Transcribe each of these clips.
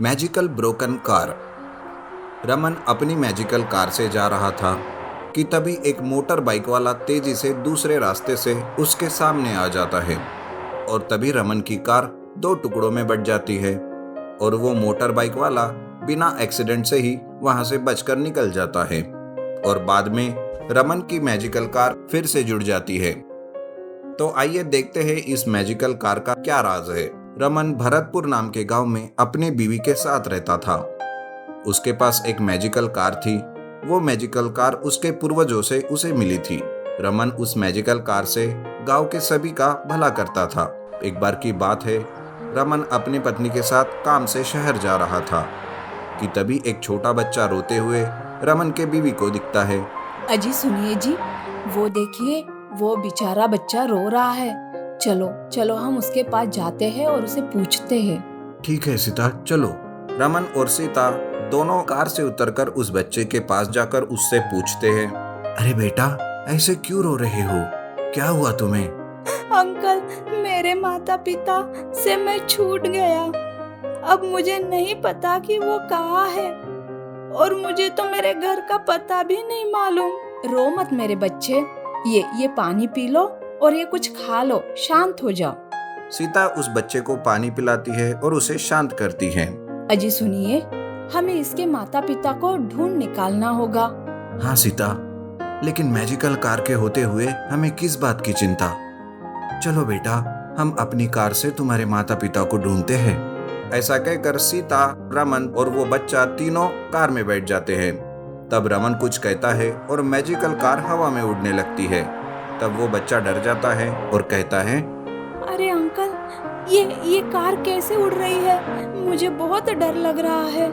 Magical broken car. Raman अपनी magical car से जा रहा था कि तभी एक मोटर बाइक वाला तेजी से दूसरे रास्ते से उसके सामने आ जाता है और तभी रमन की कार दो टुकड़ों में बट जाती है और वो मोटर बाइक वाला बिना एक्सीडेंट से ही वहां से बचकर निकल जाता है और बाद में रमन की मैजिकल कार फिर से जुड़ जाती है। तो आइए देखते हैं इस मैजिकल कार का क्या राज है। रमन भरतपुर नाम के गांव में अपनी बीवी के साथ रहता था। उसके पास एक मैजिकल कार थी। वो मैजिकल कार उसके पूर्वजों से उसे मिली थी। रमन उस मैजिकल कार से गांव के सभी का भला करता था। एक बार की बात है, रमन अपनी पत्नी के साथ काम से शहर जा रहा था कि तभी एक छोटा बच्चा रोते हुए रमन के बीवी को दिखता है। अजी सुनिए जी, वो देखिए, वो बेचारा बच्चा रो रहा है। चलो चलो हम उसके पास जाते हैं और उसे पूछते हैं। ठीक है सीता, चलो। रमन और सीता दोनों कार से उतरकर उस बच्चे के पास जाकर उससे पूछते हैं, अरे बेटा, ऐसे क्यों रो रहे हो? क्या हुआ तुम्हें? अंकल, मेरे माता पिता से मैं छूट गया। अब मुझे नहीं पता कि वो कहाँ है और मुझे तो मेरे घर का पता भी नहीं मालूम। रो मत मेरे बच्चे, ये पानी पी लो और ये कुछ खा लो, शांत हो जाओ। सीता उस बच्चे को पानी पिलाती है और उसे शांत करती है। अजी सुनिए, हमें इसके माता पिता को ढूंढ निकालना होगा। हाँ सीता, लेकिन मैजिकल कार के होते हुए हमें किस बात की चिंता? चलो बेटा, हम अपनी कार से तुम्हारे माता पिता को ढूंढते हैं। ऐसा कहकर सीता, रमन और वो बच्चा तीनों कार में बैठ जाते हैं। तब रमन कुछ कहता है और मैजिकल कार हवा में उड़ने लगती है। तब वो बच्चा डर जाता है और कहता है, अरे अंकल, ये कार कैसे उड़ रही है? मुझे बहुत डर लग रहा है।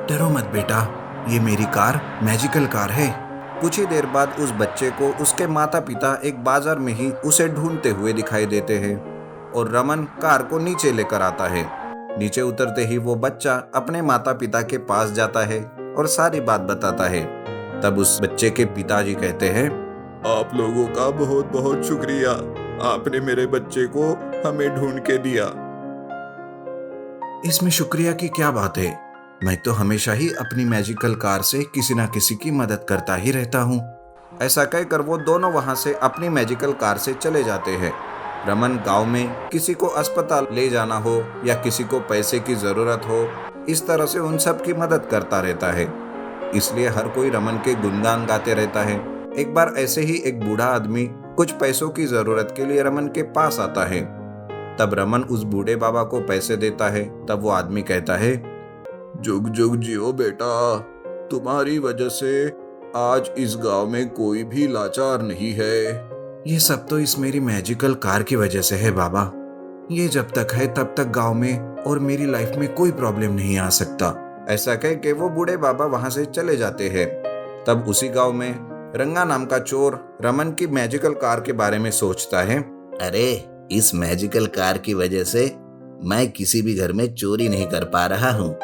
डरो मत बेटा, ये मेरी कार मैजिकल कार है। कुछ ही देर बाद उस बच्चे को उसके माता पिता एक बाजार में ही उसे ढूंढते हुए दिखाई देते हैं और रमन कार को नीचे लेकर आता है। नीचे उतरते ही वो बच्चा अपने माता पिता के पास जाता है और सारी बात बताता है। तब उस बच्चे के पिताजी कहते हैं, आप लोगों का बहुत बहुत शुक्रिया, आपने मेरे बच्चे को हमें ढूंढ के दिया। इसमें शुक्रिया की क्या बात है? मैं तो हमेशा ही अपनी मैजिकल कार से किसी न किसी की मदद करता ही रहता हूँ। ऐसा कहकर वो दोनों वहां से अपनी मैजिकल कार से चले जाते हैं। रमन गांव में किसी को अस्पताल ले जाना हो या किसी को पैसे की जरूरत हो, इस तरह से उन सब की मदद करता रहता है। इसलिए हर कोई रमन के गुणगान गाते रहता है। एक बार ऐसे ही एक बूढ़ा आदमी कुछ पैसों की जरूरत के लिए रमन के पास आता है। तब रमन उस बूढ़े बाबा को पैसे देता है। तब वो आदमी कहता है, जुग जुग जियो बेटा, तुम्हारी वजह से आज इस गांव में कोई भी लाचार नहीं है। ये सब तो इस मेरी मैजिकल कार की वजह से है बाबा। ये जब तक है तब तक गांव में और मेरी लाइफ में कोई प्रॉब्लम नहीं आ सकता। ऐसा कह के वो बूढ़े बाबा वहां से चले जाते हैं। तब उसी गांव में रंगा नाम का चोर रमन की मैजिकल कार के बारे में सोचता है, अरे, इस मैजिकल कार की वजह से मैं किसी भी घर में चोरी नहीं कर पा रहा हूँ।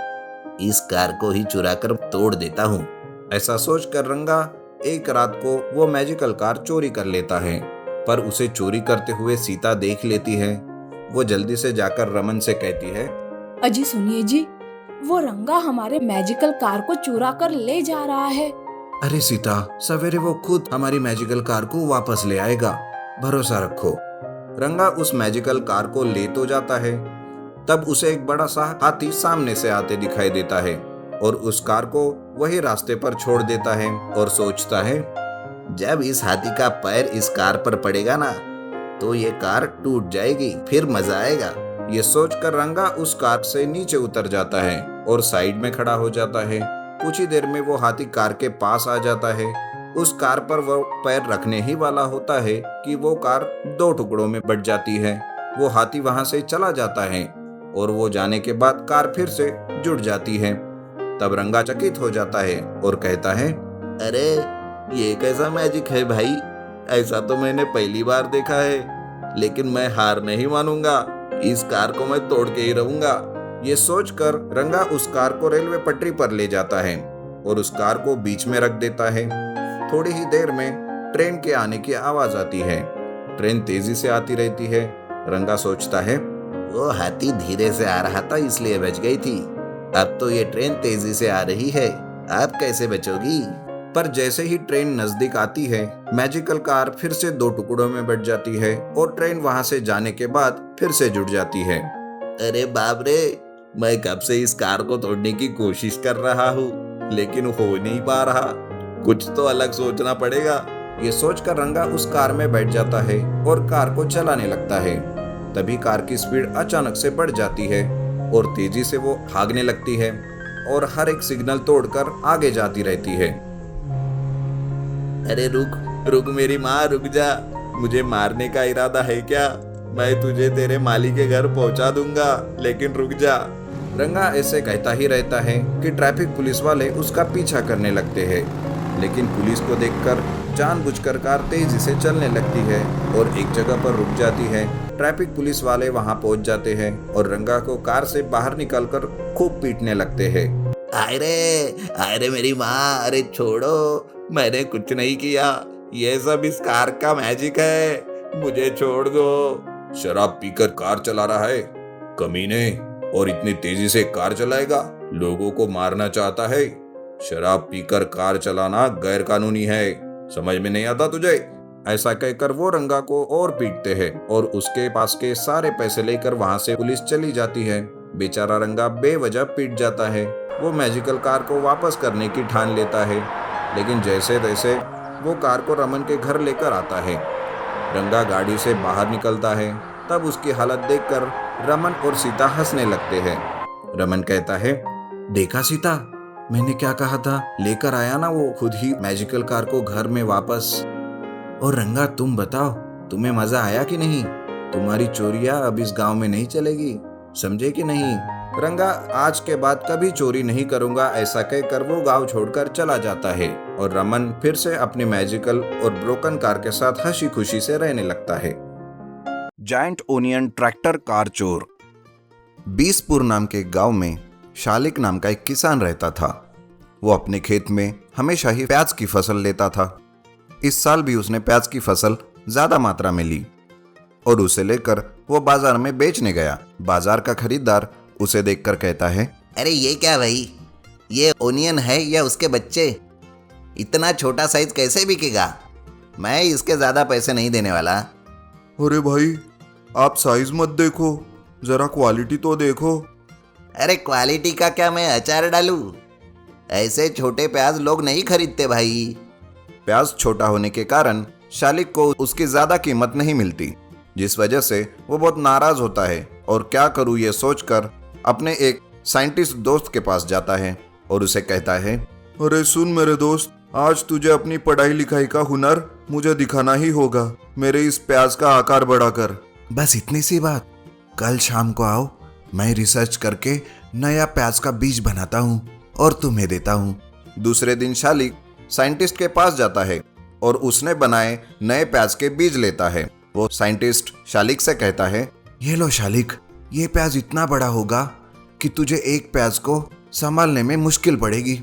इस कार को ही चुरा कर तोड़ देता हूँ। ऐसा सोचकर रंगा एक रात को वो मैजिकल कार चोरी कर लेता है, पर उसे चोरी करते हुए सीता देख लेती है। वो जल्दी से जाकर रमन से कहती है, अजी सुनिए जी, वो रंगा हमारे मैजिकल कार को चुरा कर ले जा रहा है। अरे सीता, सवेरे वो खुद हमारी मैजिकल कार को वापस ले आएगा, भरोसा रखो। रंगा उस मैजिकल कार को ले तो जाता है। तब उसे एक बड़ा सा हाथी सामने से आते दिखाई देता है और उस कार को वही रास्ते पर छोड़ देता है और सोचता है, जब इस हाथी का पैर इस कार पर पड़ेगा ना, तो ये कार टूट जाएगी, फिर मजा आएगा। ये सोचकर रंगा उस कार से नीचे उतर जाता है और साइड में खड़ा हो जाता है। कुछ ही देर में वो हाथी कार के पास आ जाता है। उस कार पर वो पैर रखने ही वाला होता है कि वो कार दो टुकड़ों में बट जाती है। वो हाथी वहां से चला जाता है और वो जाने के बाद कार फिर से जुड़ जाती है। तब रंगा चकित हो जाता है और कहता है, अरे, ये कैसा मैजिक है भाई? ऐसा तो मैंने पहली बार देखा है, लेकिन मैं हार नहीं मानूंगा। इस कार को मैं तोड़ के ही रहूंगा। ये सोचकर रंगा उस कार को रेलवे पटरी पर ले जाता है और उस कार को बीच में रख देता है। थोड़ी ही देर में ट्रेन के आने की आवाज आती है। ट्रेन तेजी से आती रहती है। रंगा सोचता है, वो हाथी धीरे से आ रहा था, इसलिए बच गई थी। अब तो ये ट्रेन तेजी से आ रही है, आप कैसे बचोगी? पर जैसे ही ट्रेन नजदीक आती है, मैजिकल कार फिर से दो टुकड़ों में बट जाती है और ट्रेन वहां से जाने के बाद फिर से जुड़ जाती है। अरे बाप रे, मैं कब से इस कार को तोड़ने की कोशिश कर रहा हूँ, लेकिन हो नहीं पा रहा। कुछ तो अलग सोचना पड़ेगा। ये सोचकर रंगा उस कार में बैठ जाता है और कार को चलाने लगता है। तभी कार की स्पीड अचानक से बढ़ जाती है और तेजी से वो भागने लगती है और हर एक सिग्नल तोड़कर आगे जाती रहती है। अरे रुक रुक मेरी माँ, रुक जा। मुझे मारने का इरादा है क्या? मैं तुझे तेरे माली के घर पहुंचा दूंगा, लेकिन रुक जा। रंगा ऐसे कहता ही रहता है कि ट्रैफिक पुलिस वाले उसका पीछा करने लगते हैं, लेकिन पुलिस को देखकर जानबूझकर कार तेजी से चलने लगती है और एक जगह पर रुक जाती है। ट्रैफिक पुलिस वाले वहां पहुंच जाते हैं और रंगा को कार से बाहर निकालकर खूब पीटने लगते हैं। आए रे मेरी माँ, अरे छोड़ो, मैंने कुछ नहीं किया। ये सब इस कार का मैजिक है, मुझे छोड़ दो। शराब पीकर कार चला रहा है कमीने, और इतनी तेजी से कार चलाएगा, लोगों को मारना चाहता है। शराब पीकर कार चलाना गैर कानूनी है, समझ में नहीं आता तुझे? ऐसा कहकर वो रंगा को और पीटते हैं और उसके पास के सारे पैसे लेकर वहां से पुलिस चली जाती है। बेचारा रंगा बेवजह पीट जाता है। वो मैजिकल कार को वापस करने की ठान लेता है, लेकिन जैसे तैसे वो कार को रमन के घर लेकर आता है। रंगा गाड़ी से बाहर निकलता है, तब उसकी हालत देखकर रमन और सीता हंसने लगते हैं। रमन कहता है, देखा सीता, मैंने क्या कहा था, लेकर आया ना वो खुद ही मैजिकल कार को घर में वापस। और रंगा तुम बताओ, तुम्हें मजा आया कि नहीं? तुम्हारी चोरियां अब इस गांव में नहीं चलेगी, समझे कि नहीं? रंगा आज के बाद कभी चोरी नहीं करूंगा ऐसा कहकर वो गांव छोड़कर चला जाता है और रमन फिर से अपनी मैजिकल और ब्रोकन कार के साथ हंसी खुशी से रहने लगता है। जायंट ओनियन ट्रैक्टर कार चोर। बीसपुर नाम के गांव में शालिक नाम का एक किसान रहता था। वो अपने खेत में हमेशा ही प्याज की फसल लेता था। इस साल भी उसने प्याज की फसल ज्यादा मात्रा में ली और उसे लेकर वो बाजार में बेचने गया। बाजार का खरीदार उसे देखकर कहता है, अरे ये क्या भाई, ये ओनियन है या उसके बच्चे? इतना छोटा साइज कैसे बिकेगा? मैं इसके ज्यादा पैसे नहीं देने वाला। अरे भाई, आप साइज मत देखो, जरा क्वालिटी तो देखो। अरे क्वालिटी का क्या मैं अचार डालूं? ऐसे छोटे प्याज लोग नहीं खरीदते भाई। प्याज छोटा होने के कारण शालिक को उसकी ज्यादा कीमत नहीं मिलती, जिस वजह से वो बहुत नाराज होता है और क्या करूं ये सोचकर अपने एक साइंटिस्ट दोस्त के पास जाता है और उसे कहता है, अरे सुन मेरे दोस्त, आज तुझे अपनी पढ़ाई लिखाई का हुनर मुझे दिखाना ही होगा, मेरे इस प्याज का आकार बढ़ाकर। बस इतनी सी बात, कल शाम को आओ, मैं रिसर्च करके नया प्याज का बीज बनाता हूँ और तुम्हें देता हूँ। दूसरे दिन शालिक साइंटिस्ट के पास जाता है और उसने बनाए नए प्याज के बीज लेता है। वो साइंटिस्ट शालिक से कहता है, ये लो शालिक, ये प्याज इतना बड़ा होगा कि तुझे एक प्याज को संभालने में मुश्किल पड़ेगी।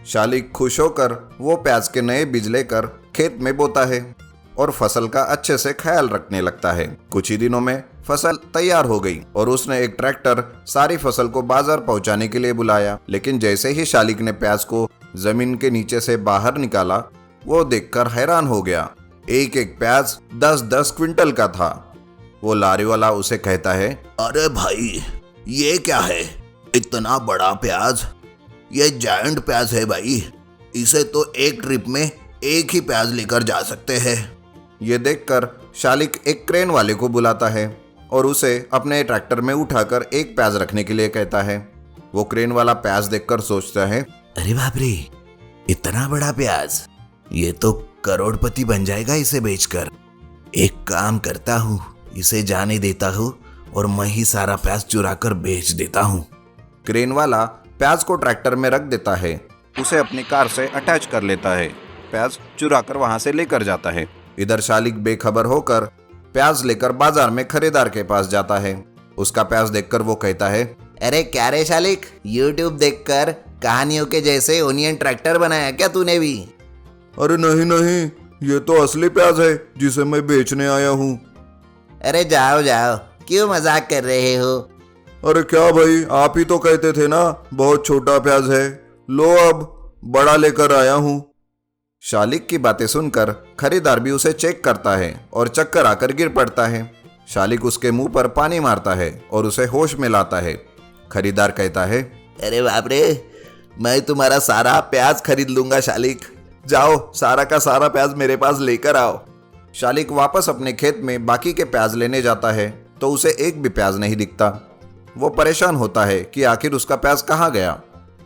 शालिक खुश होकर वो प्याज के नए बीज लेकर खेत में बोता है और फसल का अच्छे से ख्याल रखने लगता है। कुछ ही दिनों में फसल तैयार हो गई और उसने एक ट्रैक्टर सारी फसल को बाजार पहुंचाने के लिए बुलाया। लेकिन जैसे ही शालिक ने प्याज को जमीन के नीचे से बाहर निकाला, वो देखकर हैरान हो गया। एक एक प्याज 10-10 क्विंटल का था। वो लारी वाला उसे कहता है, अरे भाई, ये क्या है, इतना बड़ा प्याज? ये जायंट प्याज है भाई, इसे तो एक ट्रिप में एक ही प्याज लेकर जा सकते हैं। ये देखकर शालिक एक क्रेन वाले को बुलाता है और उसे अपने ट्रैक्टर में उठाकर एक प्याज रखने के लिए कहता है। वो क्रेन वाला प्याज देखकर सोचता है, अरे बाप रे, इतना बड़ा प्याज, ये तो करोड़पति बन जाएगा इसे बेचकर। एक काम करता हूँ, इसे जाने देता हूँ और मैं ही सारा प्याज चुरा कर बेच देता हूँ। क्रेन वाला प्याज को ट्रैक्टर में रख देता है, उसे अपनी कार से अटैच कर लेता है, प्याज चुरा कर वहां से लेकर जाता है। इधर शालिक बेखबर होकर प्याज लेकर बाजार में खरीदार के पास जाता है। उसका प्याज देखकर वो कहता है, अरे क्या रे शालिक, यूट्यूब देखकर कहानियों के जैसे ओनियन ट्रैक्टर बनाया क्या तूने भी? अरे नहीं नहीं, ये तो असली प्याज है जिसे मैं बेचने आया हूँ। अरे जाओ जाओ, क्यों मजाक कर रहे हो? अरे क्या भाई, आप ही तो कहते थे ना बहुत छोटा प्याज है, लो अब बड़ा लेकर आया हूँ। शालिक की बातें सुनकर खरीदार भी उसे चेक करता है और चक्कर आकर गिर पड़ता है। शालिक उसके मुंह पर पानी मारता है और उसे होश में लाता है। खरीदार कहता है, अरे बाप रे, मैं तुम्हारा सारा प्याज खरीद लूंगा शालिक। जाओ सारा का सारा प्याज मेरे पास लेकर आओ। शालिक वापस अपने खेत में बाकी के प्याज लेने जाता है तो उसे एक भी प्याज नहीं दिखता। वो परेशान होता है कि आखिर उसका प्याज कहाँ गया।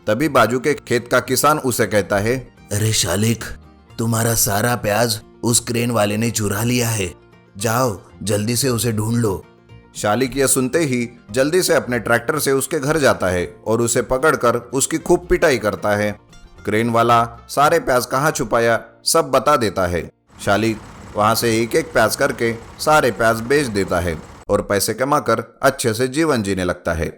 तभी बाजू के खेत का किसान उसे कहता है, अरे शालिक, तुम्हारा सारा प्याज उस क्रेन वाले ने चुरा लिया है। जाओ जल्दी से उसे ढूंढ लो। शालिक यह सुनते ही जल्दी से अपने ट्रैक्टर से उसके घर जाता है और उसे पकड़कर उसकी खूब पिटाई करता है। क्रेन वाला सारे प्याज कहाँ छुपाया सब बता देता है। शालिक वहां से एक एक प्याज करके सारे प्याज बेच देता है और पैसे कमाकर अच्छे से जीवन जीने लगता है।